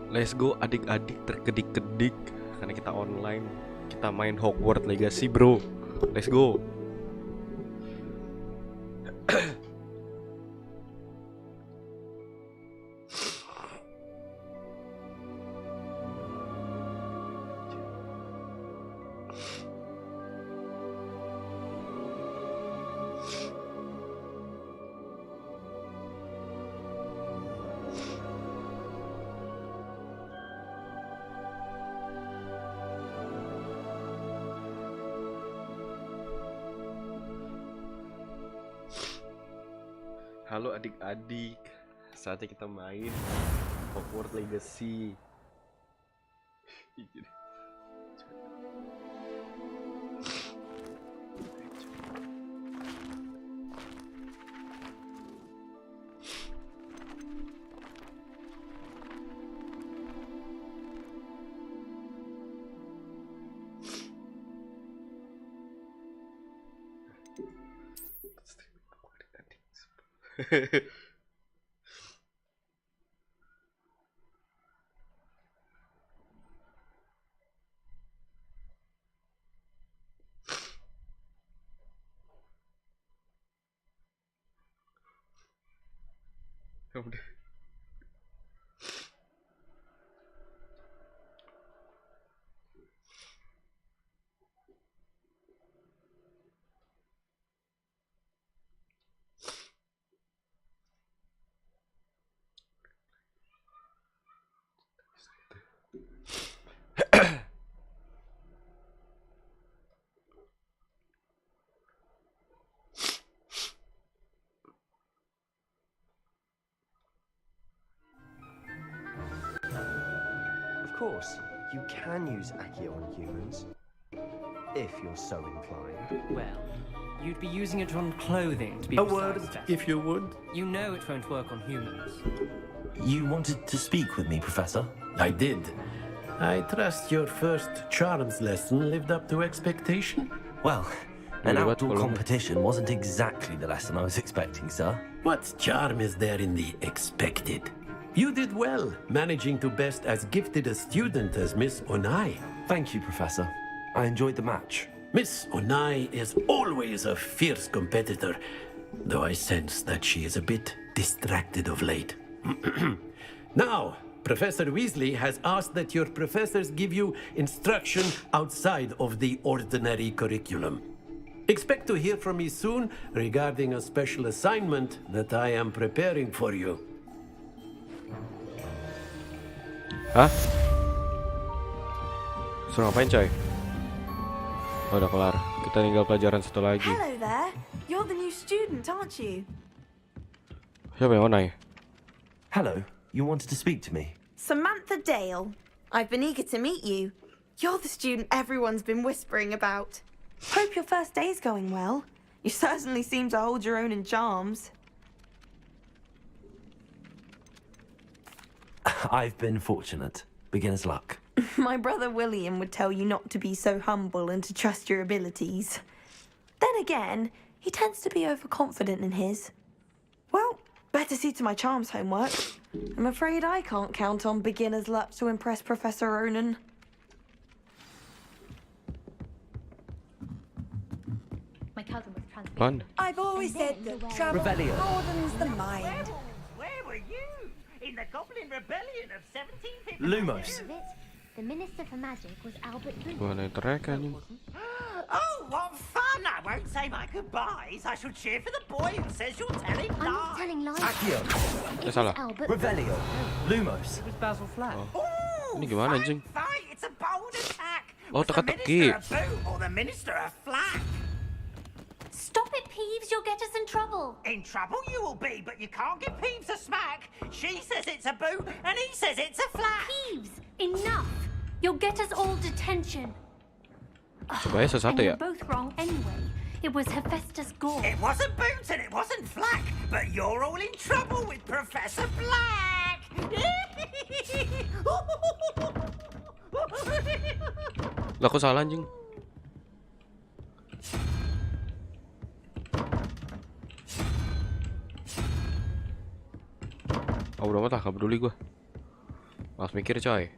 Let's go adik-adik terkedik-kedik. Karena kita online. Kita main Hogwarts Legacy bro. Let's go. Halo adik-adik, saatnya kita main Hogwarts Legacy. Udah. Of course, you can use Accio on humans, if you're so inclined. Well, you'd be using it on clothing to be A precise, word, Professor. if you would. You know it won't work on humans. You wanted to speak with me, Professor? I did. I trust your first charms lesson lived up to expectation. Well, an Really, what outdoor follow? competition wasn't exactly the lesson I was expecting, sir. What charm is there in the expected? You did well, managing to best as gifted a student as Miss Onai. Thank you, Professor. I enjoyed the match. Miss Onai is always a fierce competitor, though I sense that she is a bit distracted of late. Now, Professor Weasley has asked that your professors give you instruction outside of the ordinary curriculum. Expect to hear from me soon regarding a special assignment that I am preparing for you. Hah? Suruh ngapain coy? Oh, udah kelar. Kita tinggal pelajaran satu lagi. Hello there. You're the new student, aren't you? Siapa yang online? Hello, you wanted to speak to me? Samantha Dale. I've been eager to meet you. You're the student everyone's been whispering about. Hope your first day's going well. You certainly seem to hold your own in charms. I've been fortunate. Beginner's luck. My brother William would tell you not to be so humble and to trust your abilities. Then again, he tends to be overconfident in his. Well, better see to my charms homework. I'm afraid I can't count on beginner's luck to impress Professor Ronan. My cousin was transferred. Apaan? I've always said that travel Revelio. broadens the mind. Where were you? In the Goblin Rebellion of 1750? Lumos. The Minister for Magic was Albert Lumos. Gua naik track anjing. Oh, what fun! I won't say my goodbyes. I shall cheer for the boy who says you're telling I'm not lies. telling lies. Accio. It was salah. Albert. Revelio. Lumos. It was Basil Flack. Ooh, Ini gimana, fight, anjing? Fight! It's a bold attack. Oh, Was the teka-teki. Minister a boot or the Minister a flag? Stop it, Peeves. You'll get us in trouble. In trouble you will be, but you can't give Peeves a smack. She says it's a boot, and he says it's a flag. Peeves, enough. You'll get us all detention. Coba ya satu And ya. you're both wrong anyway. It was Hephaestus Gore. It wasn't boot and it wasn't flag, but you're all in trouble with Professor Black. Lah kok salah anjing? Oh udah amat lah, gak peduli gua. Mas mikir coy.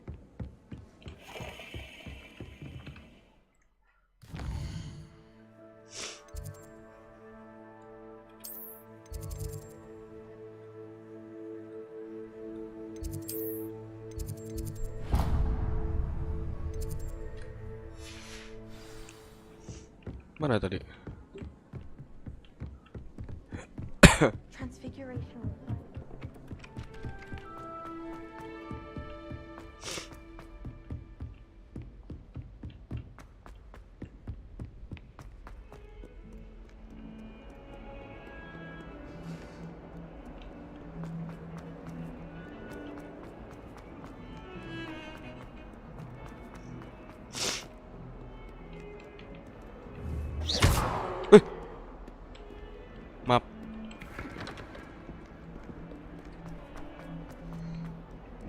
Mana tadi? Transfiguration. Maaf.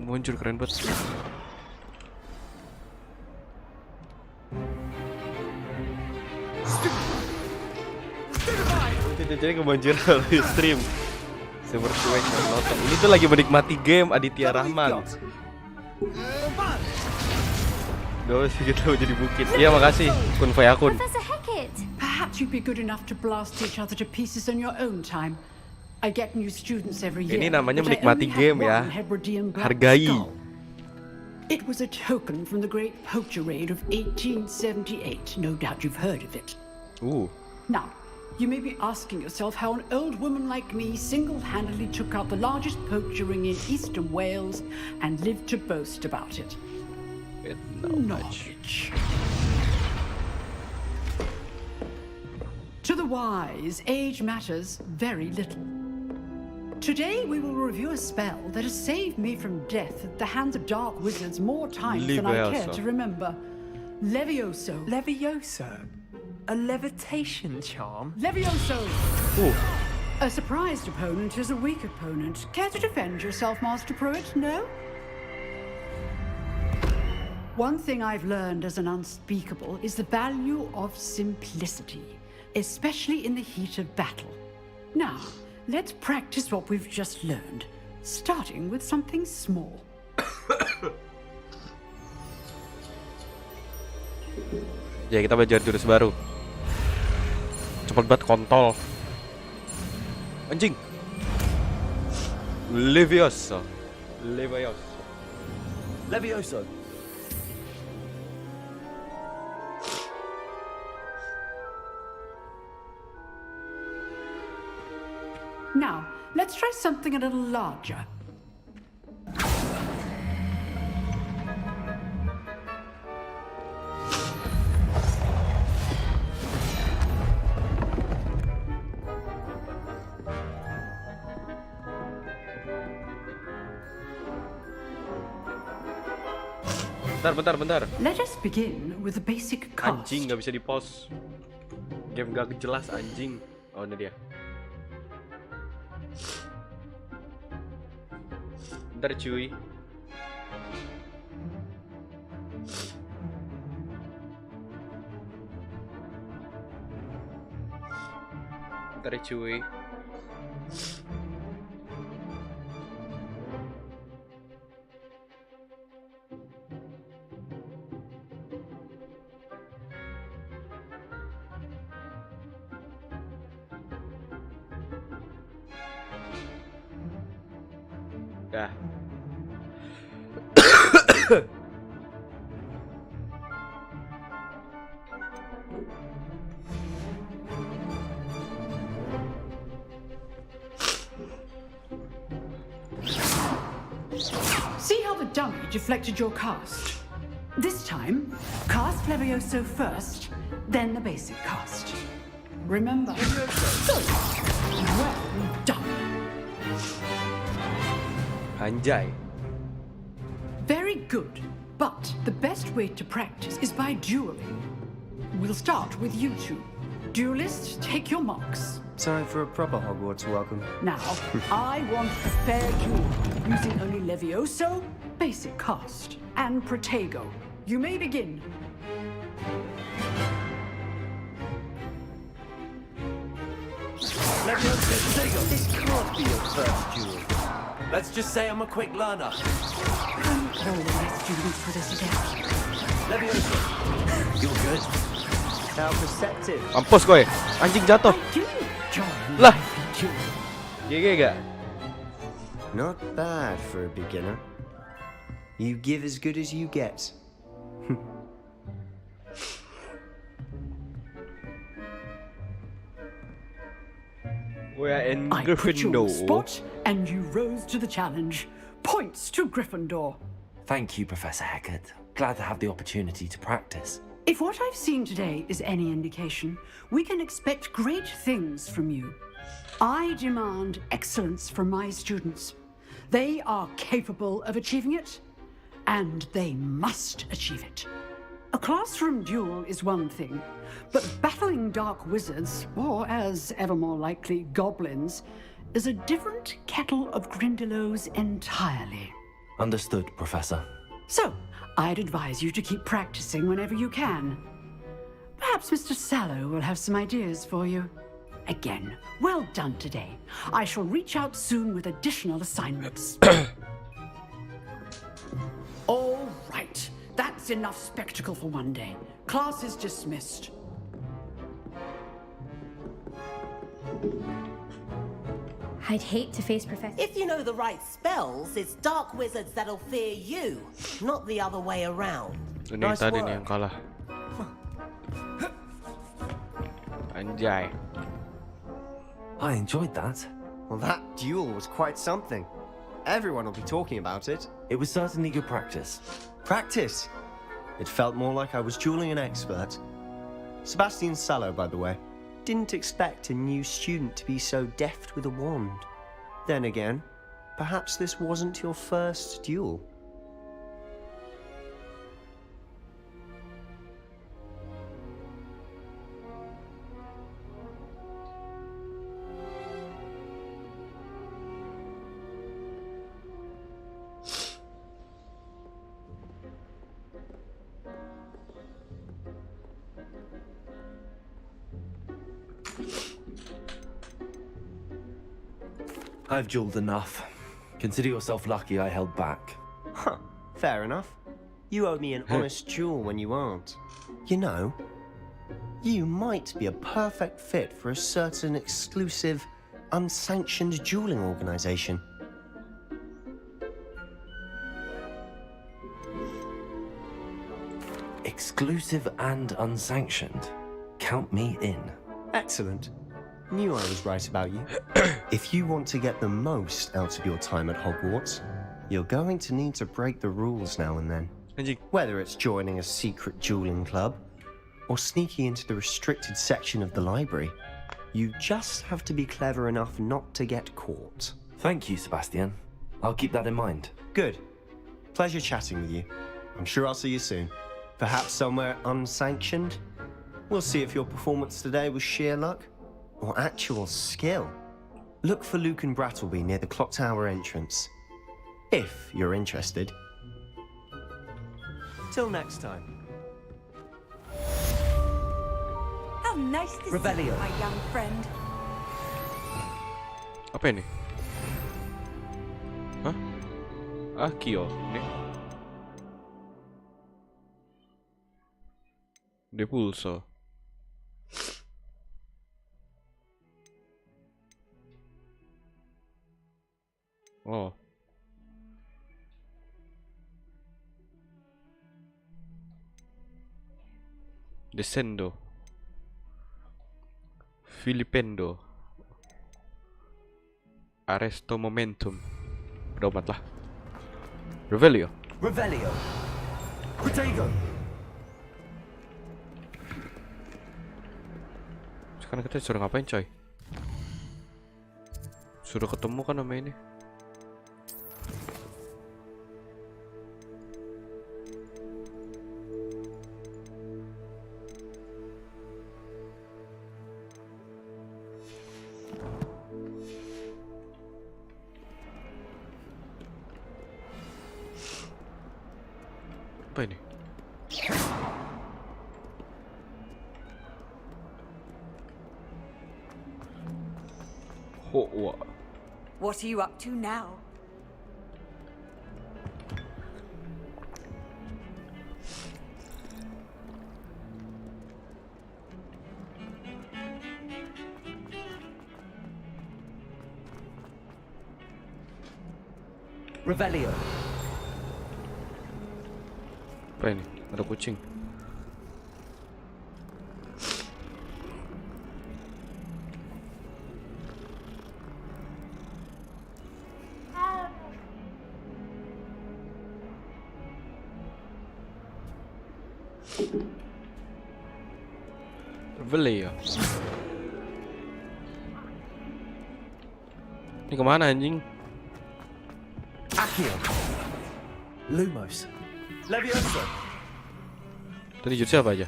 Muncul keren banget. Jadi kebanjiran live stream. Seperti cuek nonton. Ini tuh lagi menikmati game Aditya Rahman. Doa sih kita mau jadi bukit. Iya makasih. Kun Fayakun. Perhaps you'd be good enough to blast each other to pieces in your own time. I get new students every year. Ini namanya menikmati game ya. Hargai. It was a token from the Great Poacher Raid of 1878. No doubt you've heard of it. Now, you may be asking yourself how an old woman like me single-handedly took out the largest poacher ring in eastern Wales and lived to boast about it. Knowledge. To the wise, age matters very little. Today we will review a spell that has saved me from death at the hands of dark wizards more times than I care to remember. Levioso. Levioso? A levitation charm? Levioso! A surprised opponent is a weak opponent. Care to defend yourself, Master Pruitt? No? One thing I've learned as an unspeakable is the value of simplicity, especially in the heat of battle. Now, let's practice what we've just learned, starting with something small. Ya kita belajar jurus baru. Cepet banget kontol. Anjing. Levioso. Levioso. Now, let's try something a little larger. Bentar. Let us begin with the basic cast. Anjing nggak bisa di pause. Game gak jelas anjing. Oh ini dia. Bentar cuy. Dah. See how the dummy deflected your cast? This time, cast Levioso first, then the basic cast. Remember? Good. Well done. Anjay. Very good, but the best way to practice is by dueling. We'll start with you two. Duelists, take your marks. Time for a proper Hogwarts welcome. Now, I want a fair duel, using only Levioso, basic cast, and Protego. You may begin. Levioso, this can't be your first duel. Let's just say I'm a quick learner. all of my students for this attack. Leviosa, you're good. How perceptive. Mampus kowe. Anjing jatuh. I do enjoy Lah. life too. GG gak? Not bad for a beginner. You give as good as you get. We're in I put you on the Gryffindor. spot, and you rose to the challenge. Points to Gryffindor. Thank you, Professor Hackett. Glad to have the opportunity to practice. If what I've seen today is any indication, we can expect great things from you. I demand excellence from my students. They are capable of achieving it, and they must achieve it. A classroom duel is one thing, but battling dark wizards, or as ever more likely, goblins, is a different kettle of Grindylows entirely. Understood, Professor. So, I'd advise you to keep practicing whenever you can. Perhaps Mr. Sallow will have some ideas for you. Again, well done today. I shall reach out soon with additional assignments. All right. That's enough spectacle for one day. Class is dismissed. I'd hate to face Professor. If you know the right spells, it's dark wizards that'll fear you, not the other way around. Ini Nice tadi work. nih yang kalah. Anjay. I enjoyed that. Well, that duel was quite something. Everyone will be talking about it. It was certainly good practice. Practice. It felt more like I was dueling an expert. Sebastian Sallow, by the way, didn't expect a new student to be so deft with a wand. Then again, perhaps this wasn't your first duel. I've dueled enough. Consider yourself lucky I held back. Huh, fair enough. You owe me an honest duel when you aren't. You know, you might be a perfect fit for a certain exclusive, unsanctioned dueling organization. Exclusive and unsanctioned. Count me in. Excellent. Knew I was right about you. If you want to get the most out of your time at Hogwarts, you're going to need to break the rules now and then. Anjing. Whether it's joining a secret dueling club or sneaking into the restricted section of the library, you just have to be clever enough not to get caught. Thank you, Sebastian. I'll keep that in mind. Good. Pleasure chatting with you. I'm sure I'll see you soon. Perhaps somewhere unsanctioned? We'll see if your performance today was sheer luck or actual skill. Look for Luke and Brattleby near the clock tower entrance, if you're interested. Till next time. How nice to see you, my young friend. Apa ini? Hah? Akio ini. Depulso. Oh. Descendo. Filipendo. Arresto momentum. Berobat lah. Revelio. Revelio. Protego. Sekarang kita suruh ngapain, coy? Suruh ketemu kan sama ini. Apa ini? What are you up to now? Revelio. Apa ini? Ada kucing. Beli ya. Ini kemana anjing? Accio. Lumos. Leviosa. Tadi jurus siapa aja?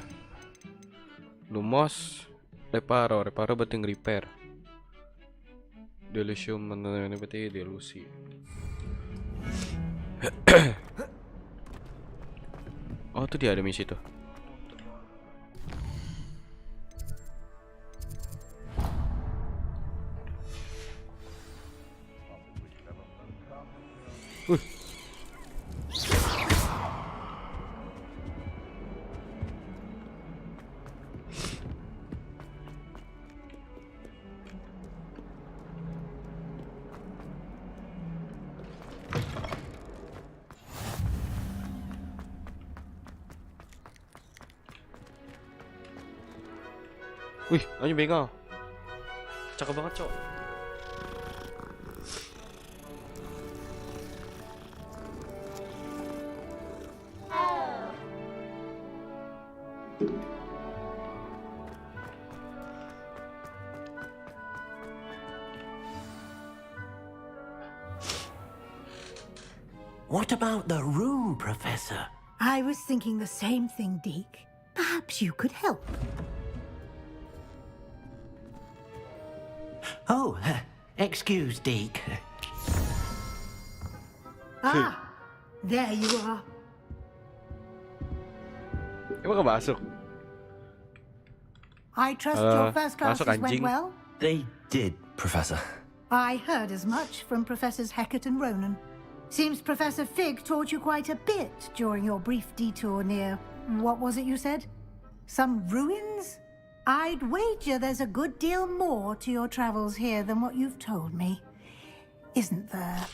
Lumos, Reparo berarti nge-repair. Delusium ini berarti delusi. Oh tuh dia ada misi tuh. Wih, anjing bengkel. Cakep banget, Cok. What about the room, Professor? I was thinking the same thing, Deke. Perhaps you could help. Oh, excuse, Deke. Ah, there you are. Emang gak masuk? I trust your first classes went anjing. well? They did, Professor. I heard as much from Professors Hecat and Ronan. Seems Professor Fig taught you quite a bit during your brief detour near, what was it you said? Some ruins? I'd wager there's a good deal more to your travels here than what you've told me. Isn't there?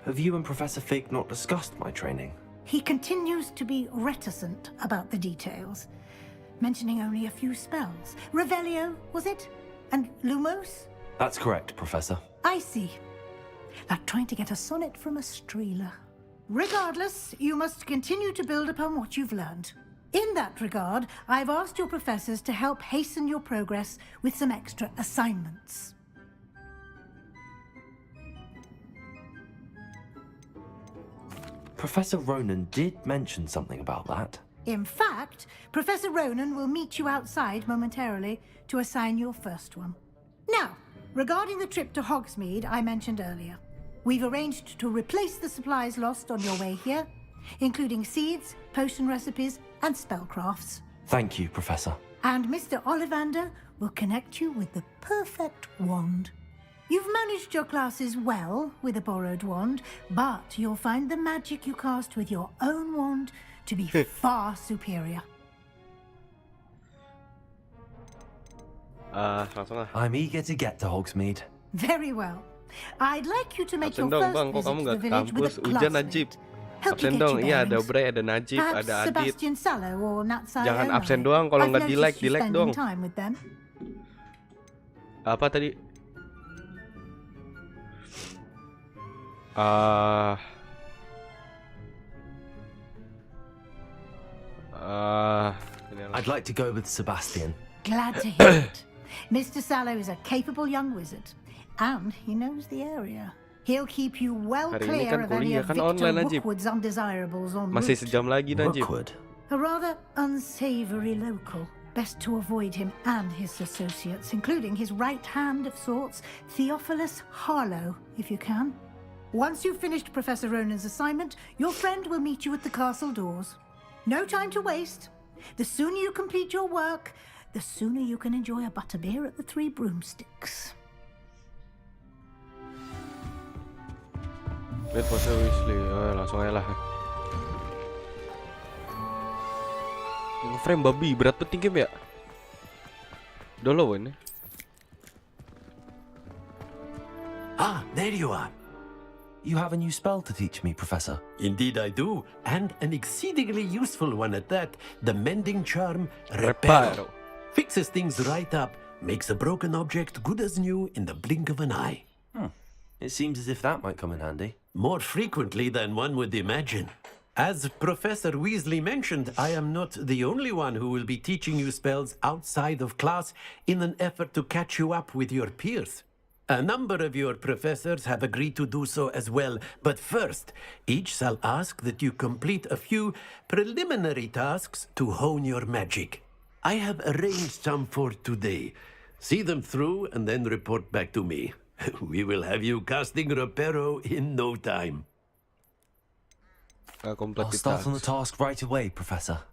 Have you and Professor Fig not discussed my training? He continues to be reticent about the details, mentioning only a few spells. Revelio, was it? And Lumos? That's correct, Professor. I see. Like trying to get a sonnet from a streeler. Regardless, you must continue to build upon what you've learned. In that regard, I've asked your professors to help hasten your progress with some extra assignments. Professor Ronan did mention something about that. In fact, Professor Ronan will meet you outside momentarily to assign your first one. Now, regarding the trip to Hogsmeade I mentioned earlier, we've arranged to replace the supplies lost on your way here, including seeds, potion recipes, and spellcrafts. Thank you, Professor. And Mr. Ollivander will connect you with the perfect wand. You've managed your classes well with a borrowed wand, but you'll find the magic you cast with your own wand to be far superior. Langsung lah. I'm eager to get to Hogsmeade. Very well. I'd like you to make your Absen dong first bang, kok visit kamu to the gak ke village with kampus? a Hujan Najib. classmate. Help you Absen get dong, your iya ada bearings. Bray, ada Najib, Perhaps ada Adit. Sebastian Sallow or Natsai Jangan Omar. absen doang, kalau I've nggak di like, noticed you di like spending dong. time with them. Apa tadi? I'd like to go with Sebastian. Glad to hear it. Mr. Sallow is a capable young wizard, and he knows the area. He'll keep you well Hari ini clear kan of any kuliah, of kan Victor online, Najib. Rookwood's undesirables en Masih route. sejam lagi Najib. Rookwood. A rather unsavory local. Best to avoid him and his associates, including his right hand of sorts, Theophilus Harlow, if you can. Once you've finished Professor Ronan's assignment, your friend will meet you at the castle doors. No time to waste. The sooner you complete your work, the sooner you can enjoy a butterbeer at the Three Broomsticks. Lihat pose Weasley, langsung aja lah. Nge-frame babi, berat banget game ya? Udah low ini. Ah, there you are. You have a new spell to teach me, Professor. Indeed I do, and an exceedingly useful one at that. The mending charm, Reparo. Fixes things right up, makes a broken object good as new in the blink of an eye. It seems as if that might come in handy. More frequently than one would imagine. As Professor Weasley mentioned, I am not the only one who will be teaching you spells outside of class in an effort to catch you up with your peers. A number of your professors have agreed to do so as well, but first, each shall ask that you complete a few preliminary tasks to hone your magic. I have arranged some for today. See them through and then report back to me. We will have you casting Reparo in no time. I'll start on the task right away, Professor.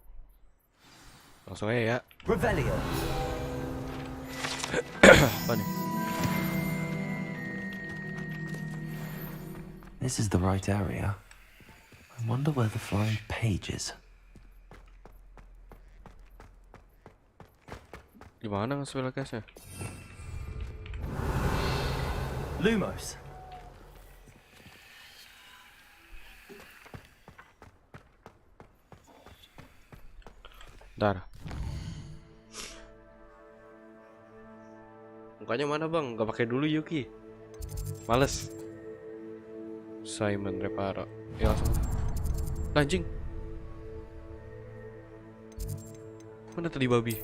Langsung aja ya. Revelio. Apa nih? This is the right area. I wonder where the flying page is. Gimana nge-spell case-nya? Lumos. Bentar. Mukanya mana bang? Gak pakai dulu Yuki. Males. Simon Reparo. Ya langsung. Anjing. Mana tadi babi?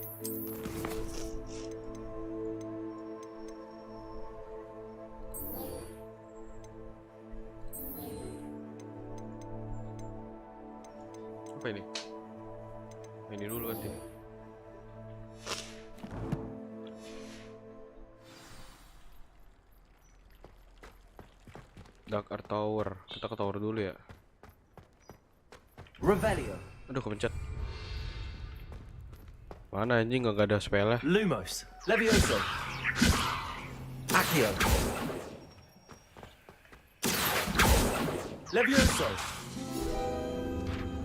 Apa ini? Ini dulu kan sih. Dark Art Tower. Kita ke tower dulu ya. Revelio. Aduh kepencet. Mana anjing gak ada spellnya? Lumos. Levioso. Accio. Levioso.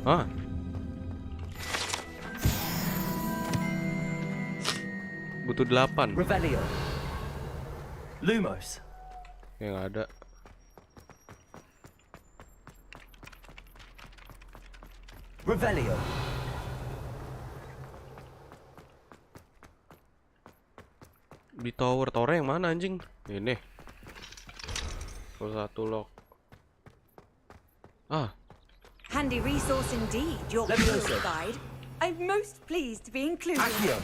Hah? Butuh 8. Revelio. Lumos. Ya gak ada. Revelio. Di tower yang mana anjing? Ini. Satu lock. Ah. Handy resource indeed, your field guide. I'm most pleased to be included. Accio.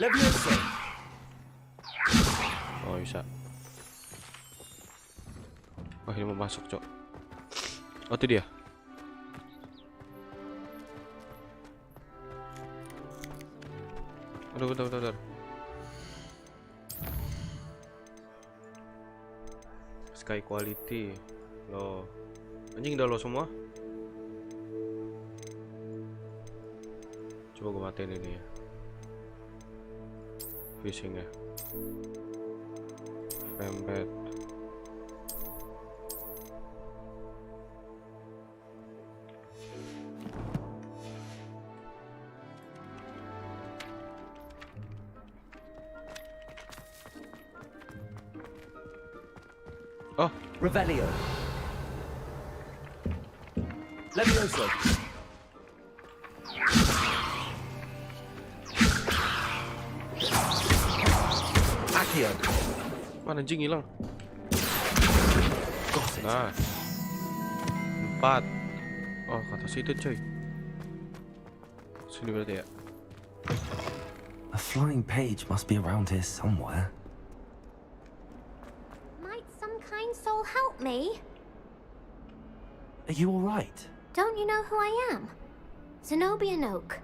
Levioso. Oh bisa. Wah ini mau masuk cok. Oh itu dia. Aduh bentar. Sky quality. Loh. Anjing udah lo semua. Coba gue matiin ini ya. Fishing ya. Embed. Oh, Revelio. Levioso. Accio. mana anjing hilang? Nah. 4. Oh, kata situ coy. Sini berarti ya. A flying page must be around here somewhere. Might some kind soul help me? Are you all right? Don't you know who I am? Zenobia Noak,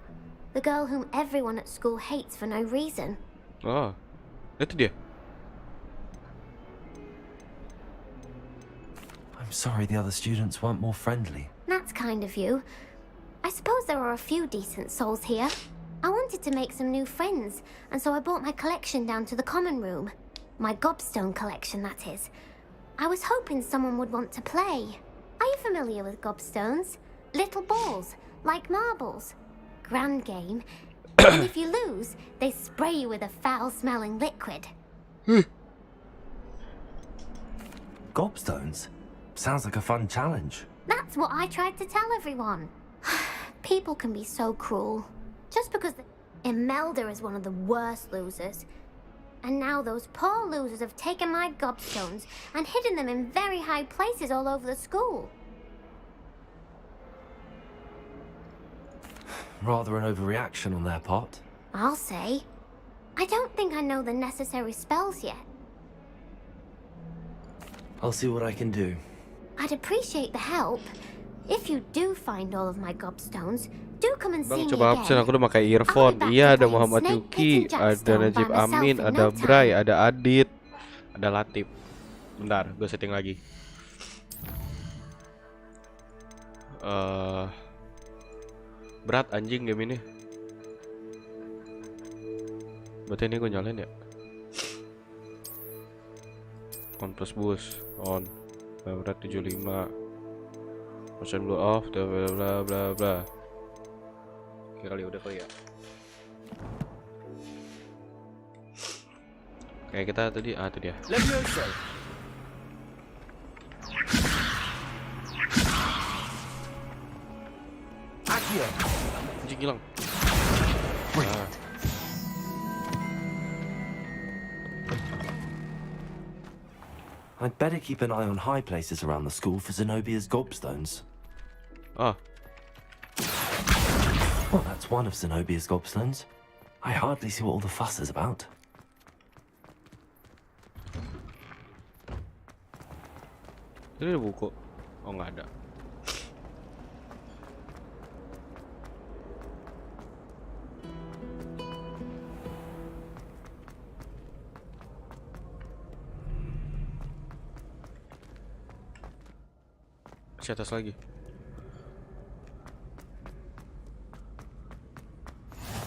the girl whom everyone at school hates for no reason. Oh, itu dia. I'm sorry the other students weren't more friendly. That's kind of you. I suppose there are a few decent souls here. I wanted to make some new friends, and so I brought my collection down to the common room. My gobstone collection, that is. I was hoping someone would want to play. Are you familiar with gobstones? Little balls, like marbles. Grand game. And if you lose, they spray you with a foul-smelling liquid. gobstones? Sounds like a fun challenge. That's what I tried to tell everyone. People can be so cruel. Just because Imelda is one of the worst losers. And now those poor losers have taken my gobstones and hidden them in very high places all over the school. Rather an overreaction on their part. I'll say. I don't think I know the necessary spells yet. I'll see what I can do. I'd appreciate the help. If you do find all of my gobstones, do come and see Bang, me coba again. absen, aku udah pakai earphone. Iya, ada Muhammad Yuki, ada Najib Amin, ada Bray, ada Adit, ada Latif. Bentar, gue setting lagi. Berat anjing game ini. Berarti ini gue nyalain ya. On plus boost, on. Berat 75. Motion blue off, bla bla bla bla. Oke, kali udah kali ya. Kayak kita tadi, itu dia. Anjing hilang. Nah. I'd better keep an eye on high places around the school for Zenobia's gobstones. Oh. Well, that's one of Zenobia's gobstones. I hardly see what all the fuss is about. Ini ada buku. Oh, nggak ada. Di atas lagi.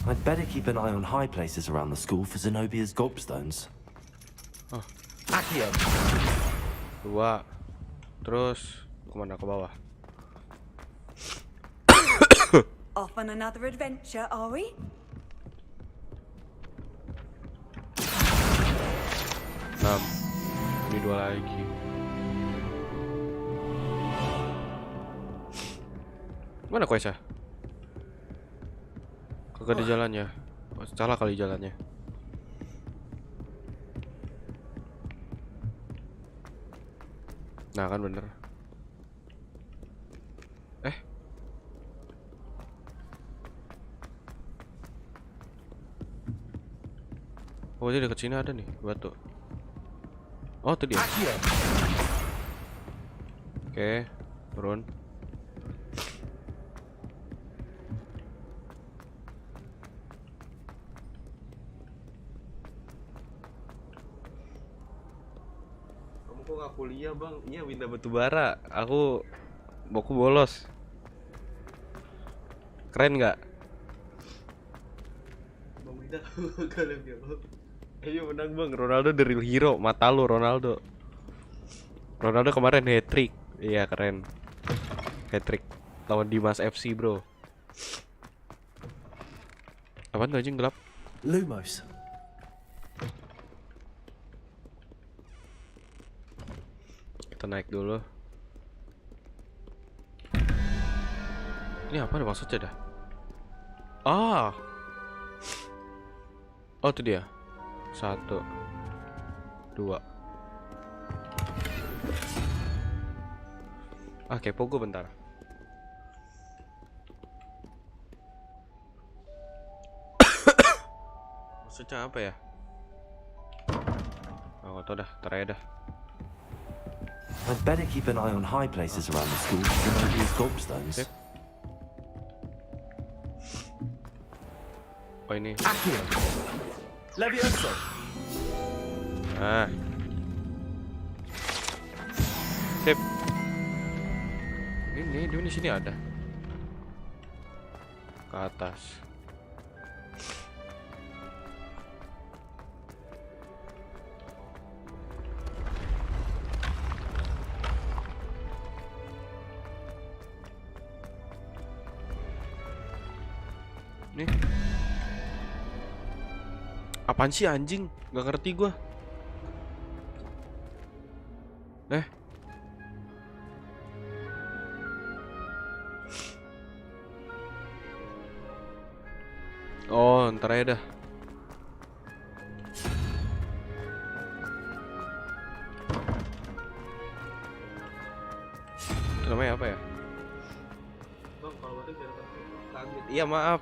I'd better keep an eye on high places around the school for Zenobia's gobstones. Oh. 2. Terus kemana, ke bawah? Off on another adventure, are we? Ini 2 lagi. Mana quest-nya? Kagak ada jalannya. Oh, salah kali jalannya. Nah, kan bener. Oh, ini dekat sini ada nih batu. Oh, itu dia. Oke, turun. Kamu kok nggak kuliah, Bang? Iya, pindah batu bara. Aku bolos. Keren nggak? Bang Wida, kalian gitu. Ayo menang, Bang. Ronaldo the real hero. Mata lu Ronaldo. Ronaldo kemarin hat-trick. Iya, keren. Hat-trick lawan Dimas FC, bro. Apaan tuh anjing gelap? Lumos. Kita naik dulu. Ini apa maksudnya dah? Oh, itu dia. 1 2. Kepo gue bentar. Maksudnya apa ya? Oh, tau dah, ntar aja dah. I'd better keep an eye on high places around the school for Zenobia's gobstones. Oh, ini. Levioso. Sip. Ini dia di sini ada. Ke atas. Nih. Apaan sih anjing? Gak ngerti gua. Ntar aja dah. Itu namanya apa ya? Bang, kalau mati biar kaget. Iya maaf.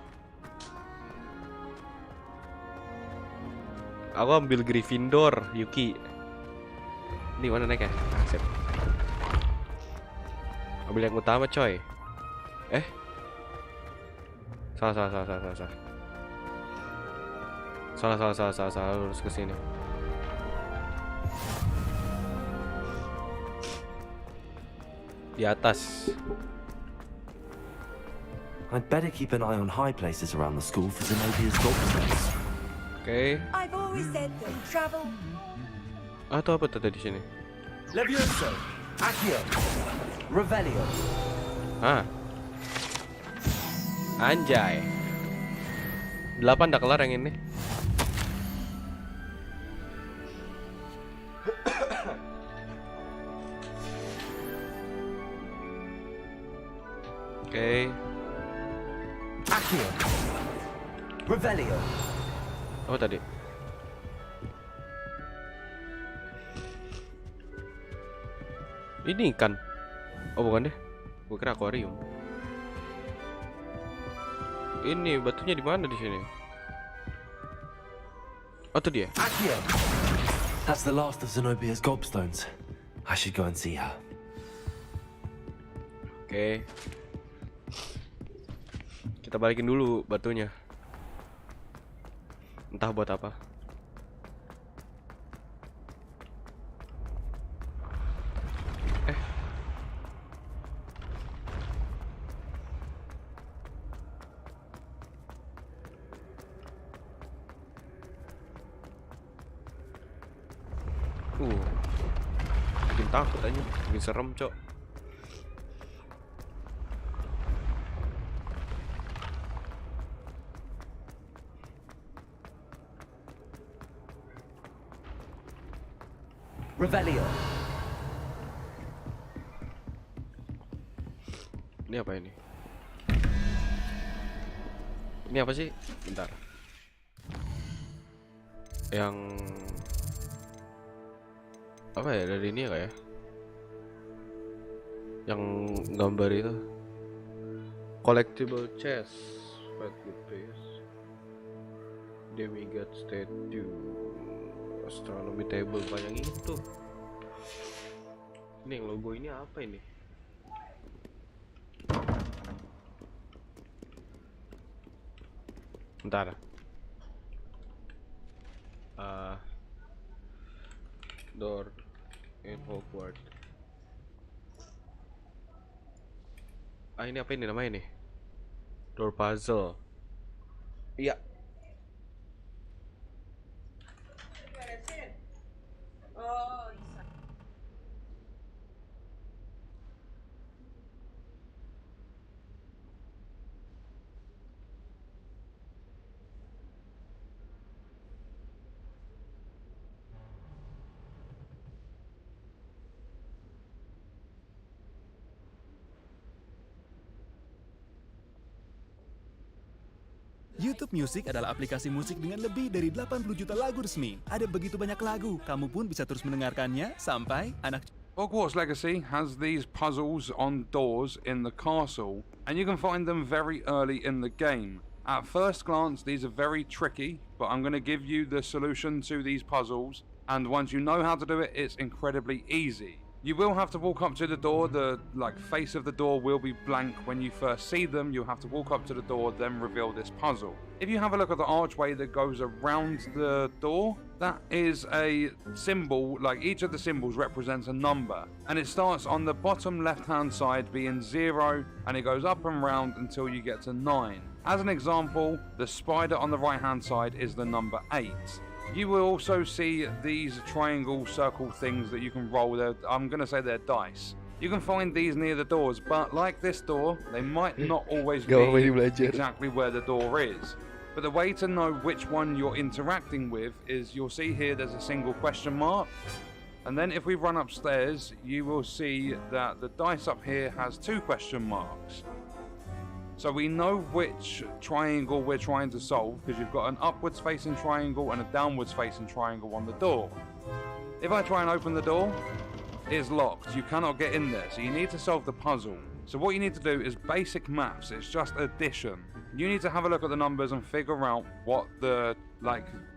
Aku ambil Gryffindor, Yuki. Ini mana naik ya? Ah, sip. Ambil yang utama coy. Salah, lurus ke sini. Di atas. I'd better keep an eye on high places around the school for Zenobia's gobstones. Oke. I've always said that travel. Atau apa tadi di sini? Levioso, Accio, Revelio. Ah. Anjay. 8 udah kelar yang ini. Oke. Accio, Revelio. Apa tadi? Ini ikan. Oh bukan deh. Gue kira akuarium. Ini batunya di mana di sini? Oh tuh dia. Accio. That's the last of Zenobia's gobstones. I should go and see her. Oke. Kita balikin dulu batunya. Entah buat apa. Bikin takut aja, bikin serem cok. Revelio. Ini apa ini? Ini apa sih? Bentar. Yang apa ya dari ini ya kayak? Yang gambar itu. Collectible chest, fat good face, demigod statue, astronomy table, banyak itu. Ini yang logo ini apa ini? Bentar. Door in hogwart. Ini apa ini namanya nih? Door puzzle. Iya. YouTube Music adalah aplikasi musik dengan lebih dari 80 juta lagu resmi. Ada begitu banyak lagu, kamu pun bisa terus mendengarkannya sampai anak... Hogwarts Legacy has these puzzles on doors in the castle, and you can find them very early in the game. At first glance, these are very tricky, but I'm going to give you the solution to these puzzles, and once you know how to do it, it's incredibly easy. You will have to walk up to the door, the face of the door will be blank when you first see them. You'll have to walk up to the door, then reveal this puzzle. If you have a look at the archway that goes around the door, that is a symbol, each of the symbols represents a number. And it starts on the bottom left-hand side being 0, and it goes up and round until you get to 9. As an example, the spider on the right-hand side is the number 8. You will also see these triangle circle things that you can roll. I'm going to say they're dice. You can find these near the doors, but like this door, they might not always be exactly where the door is. But the way to know which one you're interacting with is you'll see here there's a single question mark. And then if we run upstairs, you will see that the dice up here has 2 question marks. So we know which triangle we're trying to solve because you've got an upwards facing triangle and a downwards facing triangle on the door. If I try and open the door, it's locked. You cannot get in there. So you need to solve the puzzle. So what you need to do is basic maths. It's just addition. You need to have a look at the numbers and figure out what the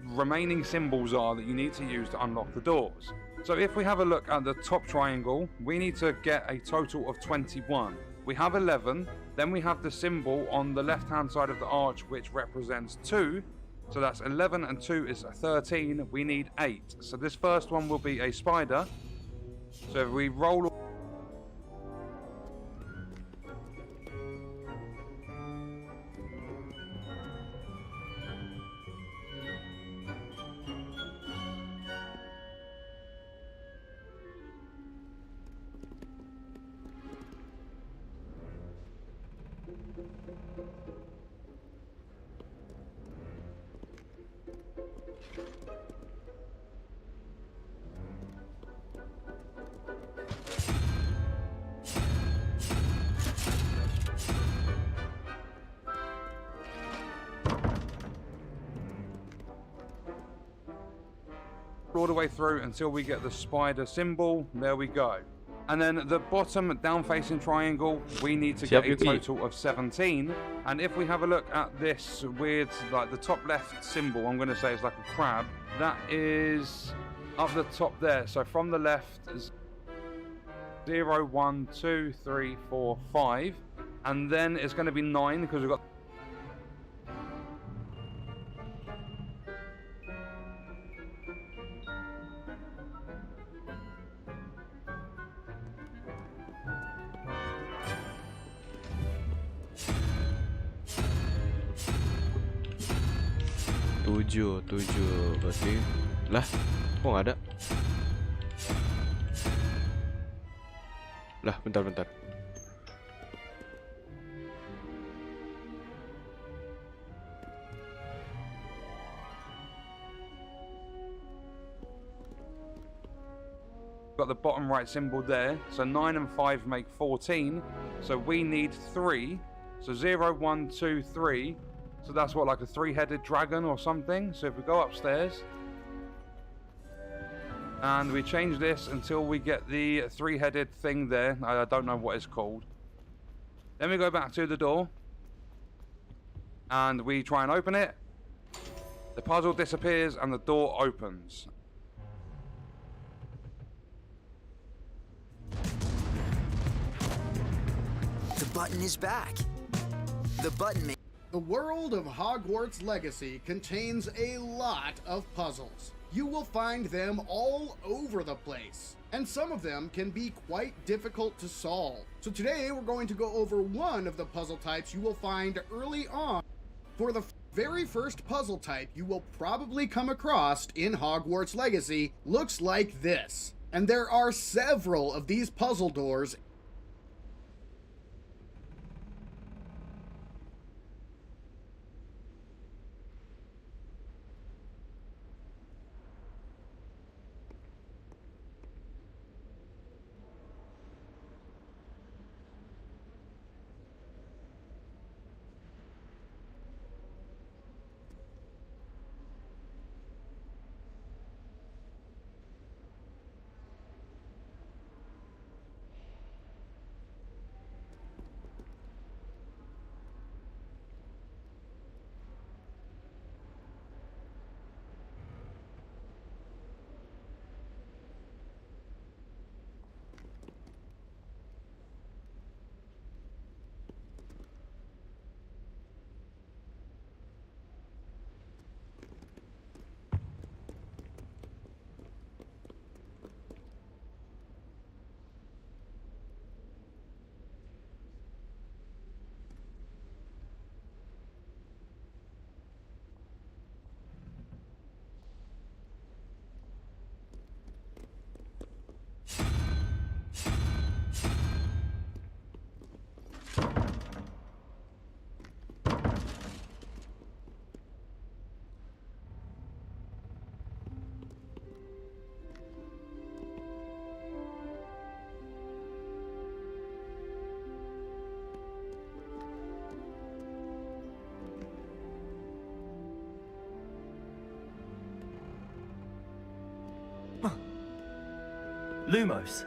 remaining symbols are that you need to use to unlock the doors. So if we have a look at the top triangle, we need to get a total of 21. We have 11, then we have the symbol on the left hand side of the arch which represents 2. So that's 11 and 2 is 13. We need 8. So this first one will be a spider. So if we roll all the way through until we get the spider symbol. There we go. And then the bottom down facing triangle, we need to get a total of 17. And if we have a look at this weird, like the top left symbol, I'm going to say it's like a crab. That is up the top there. So from the left is 0, 1, 2, 3, 4, 5. And then it's going to be 9 because we've got tujuh berarti lah kok nggak ada lah bentar got the bottom right symbol there. So 9 and 5 make 14. So we need 3. So 0, 1, 2, 3. So that's what, like a 3-headed dragon or something. So if we go upstairs and we change this until we get the 3-headed thing there. I don't know what it's called. Then we go back to the door and we try and open it. The puzzle disappears and the door opens. The button is back. The button. The world of Hogwarts Legacy contains a lot of puzzles. You will find them all over the place, and some of them can be quite difficult to solve. So today we're going to go over one of the puzzle types you will find early on. For the very first puzzle type you will probably come across in Hogwarts Legacy looks like this. And there are several of these puzzle doors. Lumos.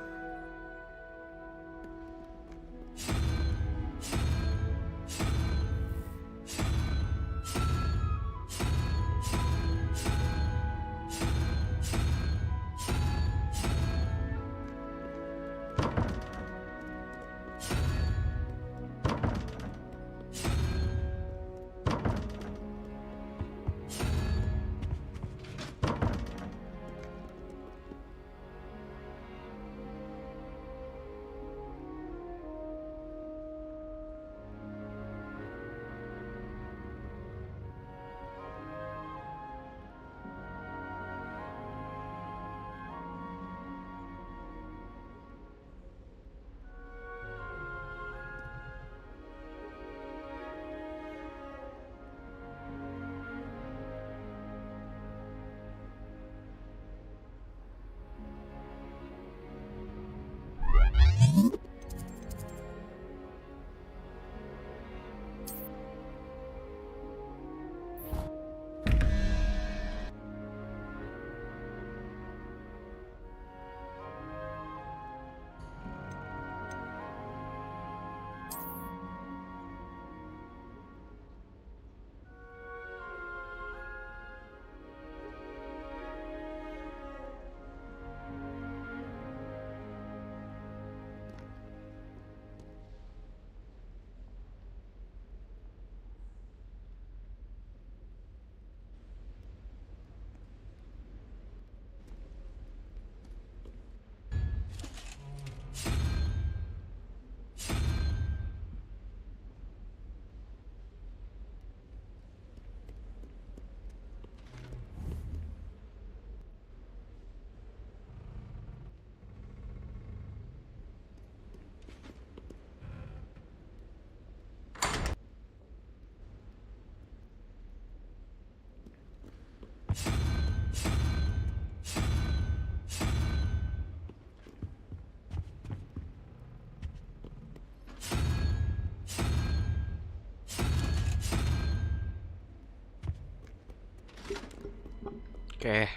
Oke.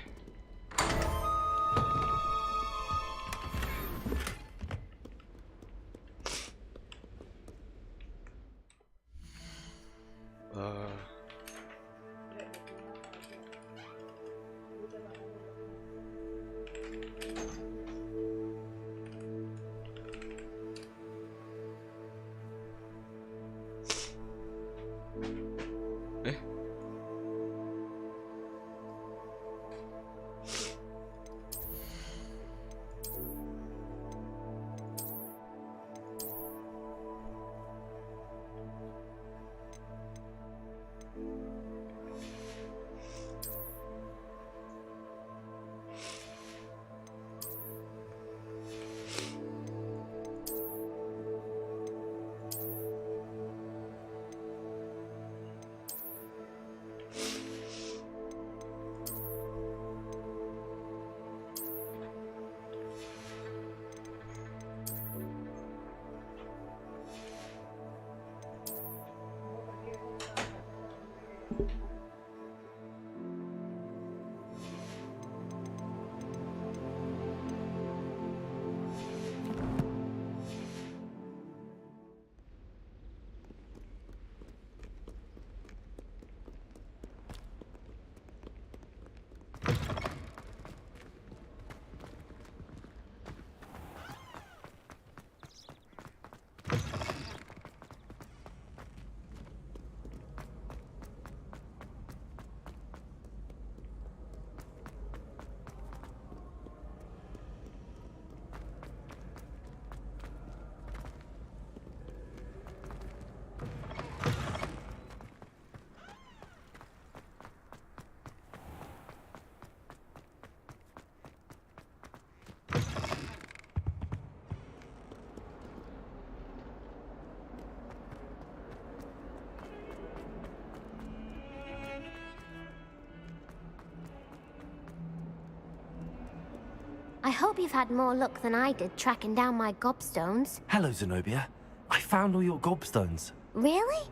I hope you've had more luck than I did tracking down my gobstones. Hello, Zenobia. I found all your gobstones. Really?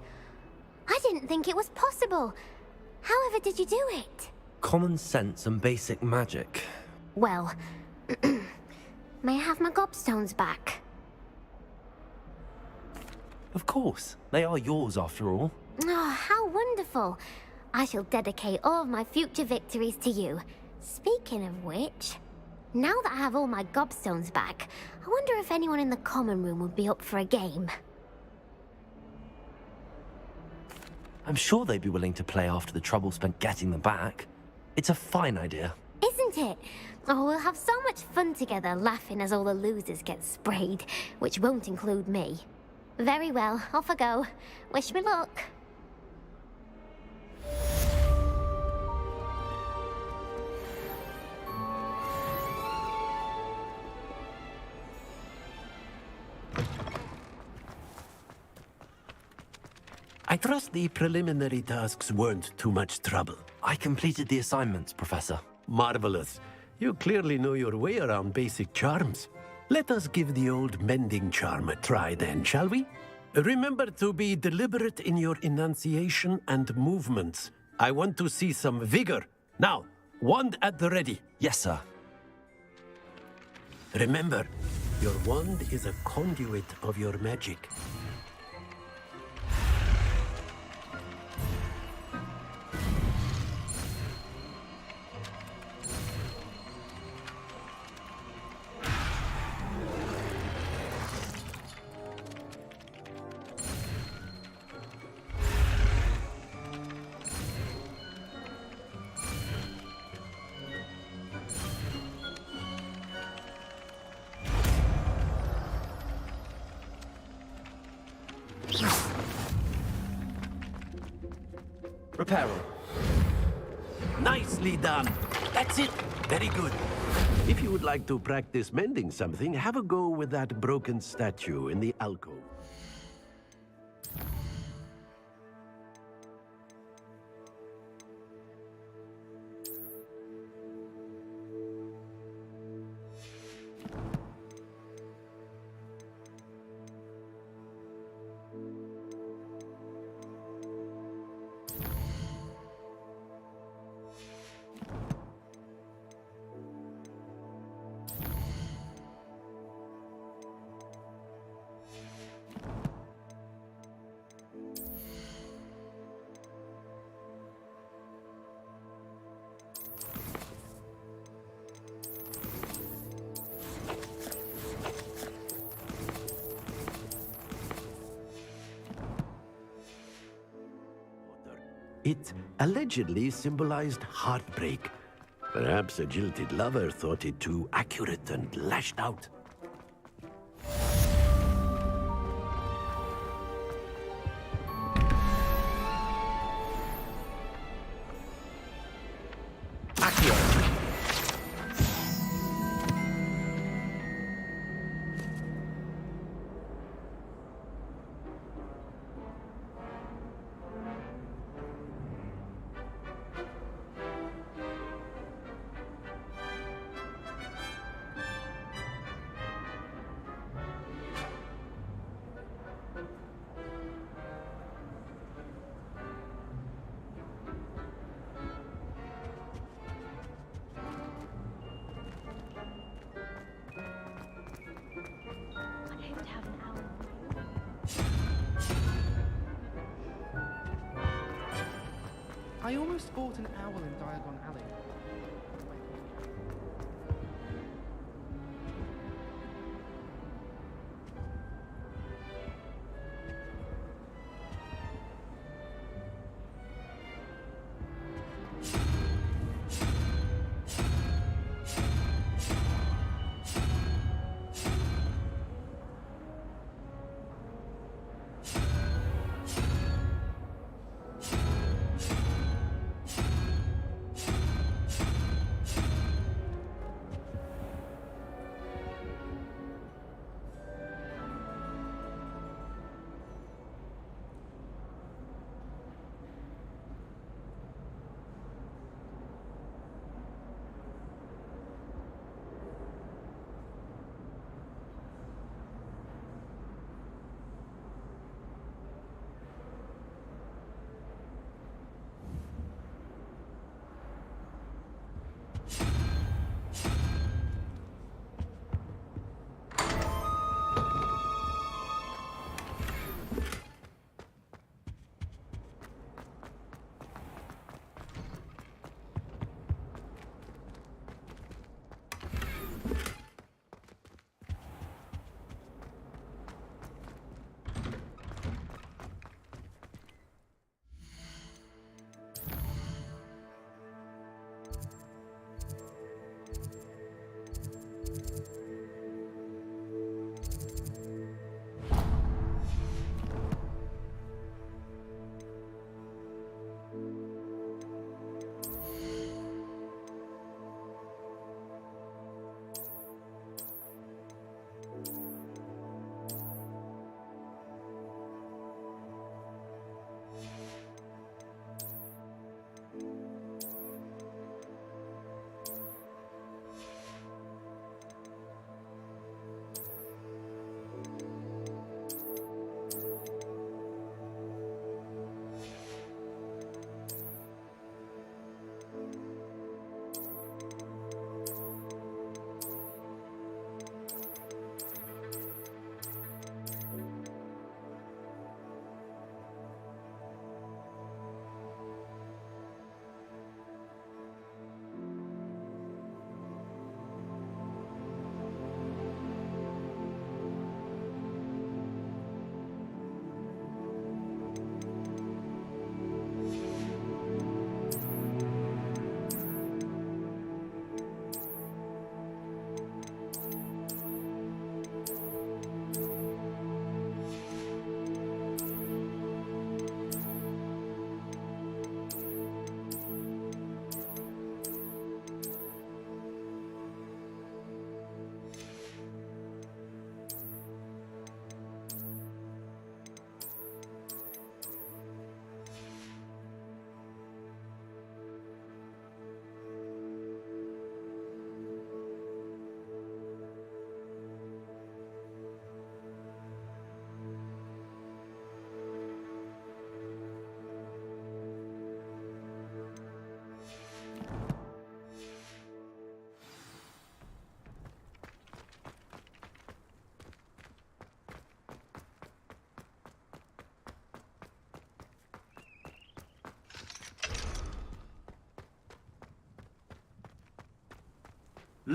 I didn't think it was possible. However did you do it? Common sense and basic magic. Well, May I have my gobstones back? Of course. They are yours after all. Oh, how wonderful. I shall dedicate all of my future victories to you. Speaking of which, now that I have all my gobstones back, I wonder if anyone in the common room would be up for a game. I'm sure they'd be willing to play after the trouble spent getting them back. It's a fine idea. Isn't it? Oh, we'll have so much fun together, laughing as all the losers get sprayed, which won't include me. Very well, off I go. Wish me luck. I trust the preliminary tasks weren't too much trouble. I completed the assignments, Professor. Marvelous. You clearly know your way around basic charms. Let us give the old mending charm a try then, shall we? Remember to be deliberate in your enunciation and movements. I want to see some vigor. Now, wand at the ready. Yes, sir. Remember, your wand is a conduit of your magic. Reparo. Nicely done. That's it. Very good. If you would like to practice mending something, have a go with that broken statue in the alcove. It allegedly symbolized heartbreak. Perhaps a jilted lover thought it too accurate and lashed out. I almost bought an owl in Diagon Alley.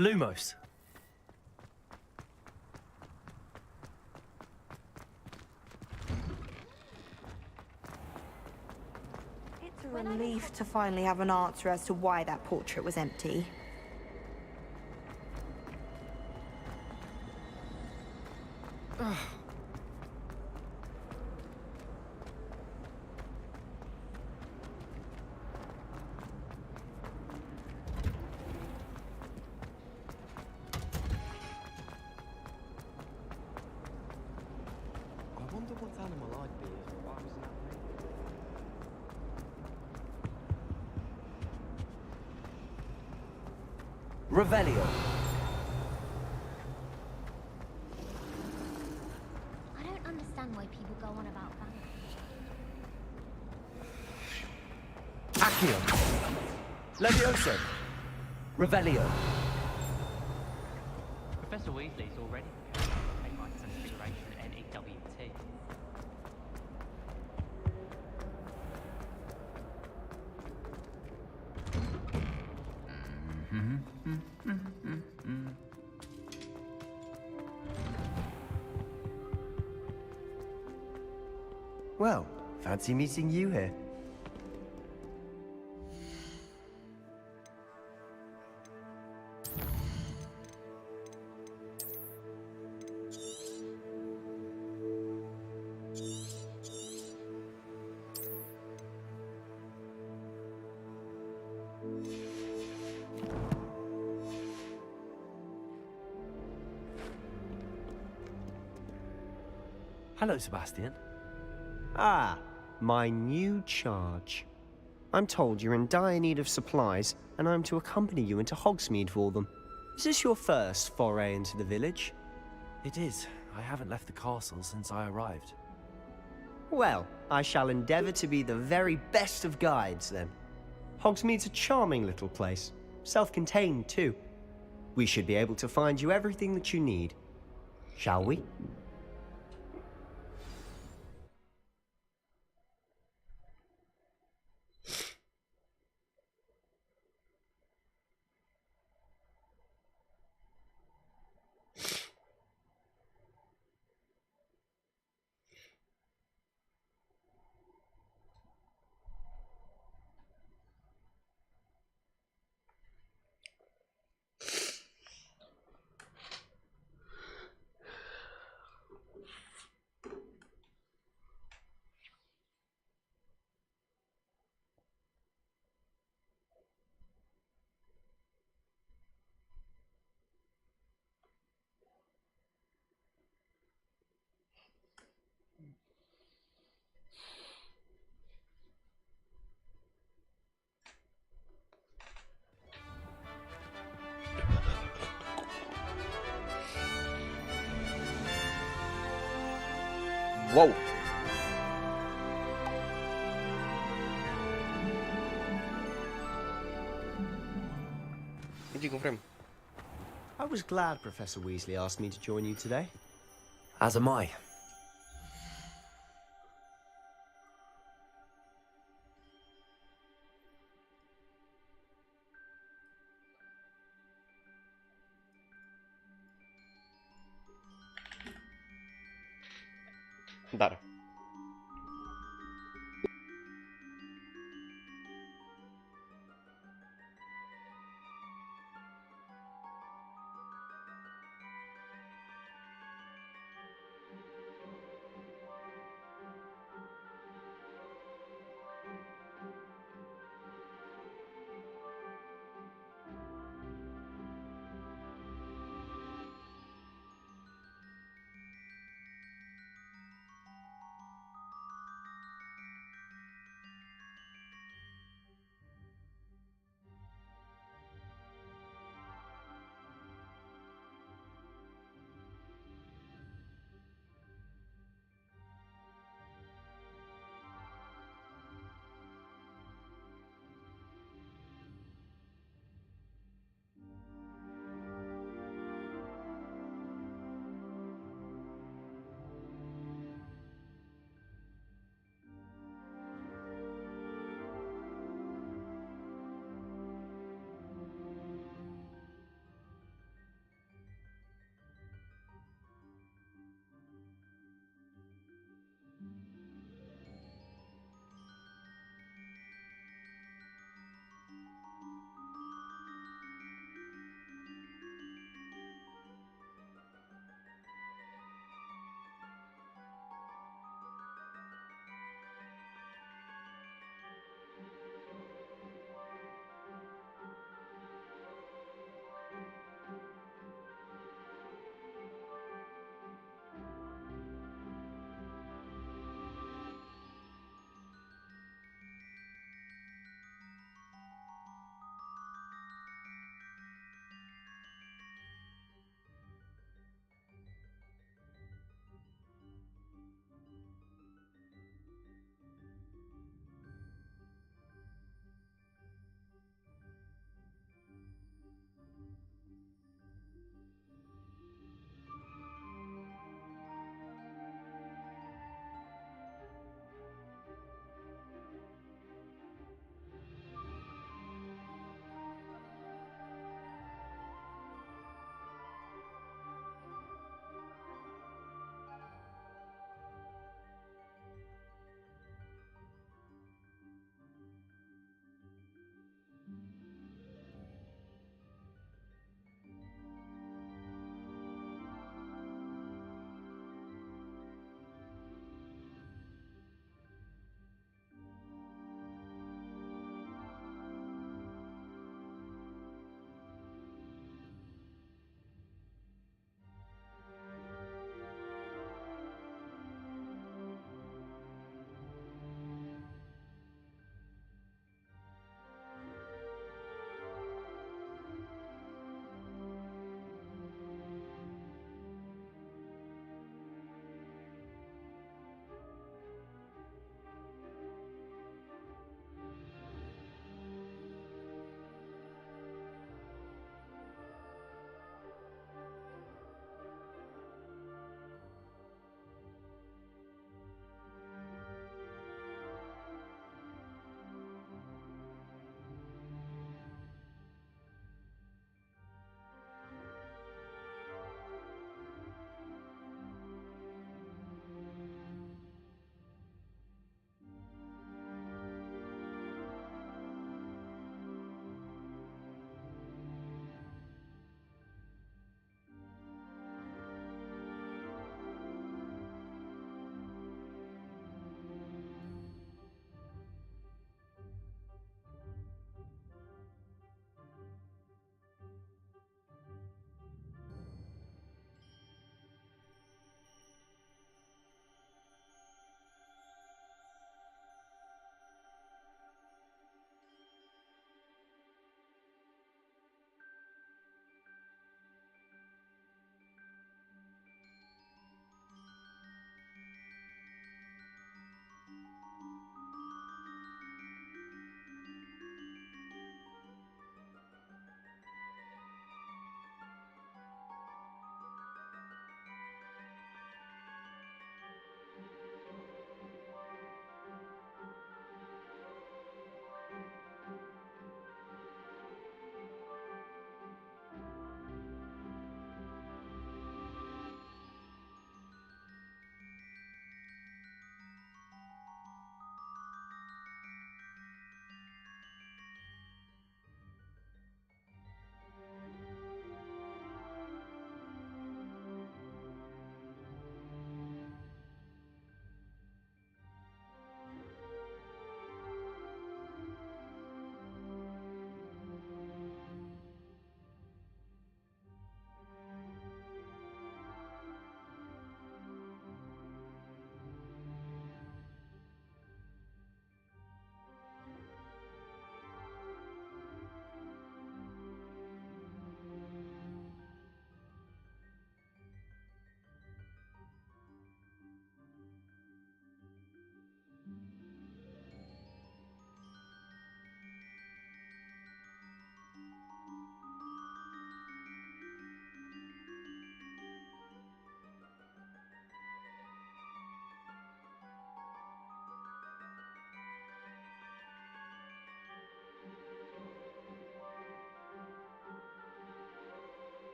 Lumos. It's a relief to finally have an answer as to why that portrait was empty. I wonder what animal I'd be if I was an animal. Revelio. I don't understand why people go on about that. Accio. Levioso. Revelio. Professor Weasley's already take my configuration NEWT. Well, fancy meeting you here. Hello, Sebastian. Ah, my new charge. I'm told you're in dire need of supplies, and I'm to accompany you into Hogsmeade for them. Is this your first foray into the village? It is. I haven't left the castle since I arrived. Well, I shall endeavour to be the very best of guides, then. Hogsmeade's a charming little place. Self-contained, too. We should be able to find you everything that you need. Shall we? Wow. Hindi ko frame. I was glad Professor Weasley asked me to join you today. As am I. Bentar.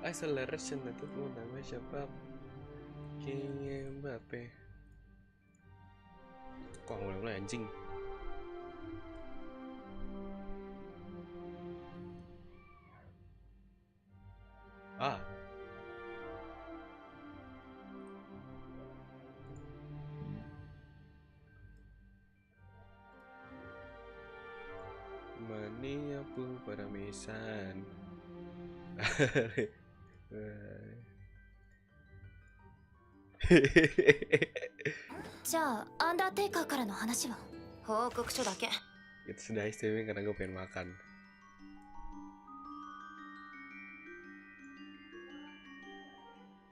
Acceleration itu namanya siapa? Mbappe. Kok mulai anjing? Meniapu pada mesan. じゃあアンダーテイカーからの話は報告書だけ Itu sudah streaming karena gue pengen makan.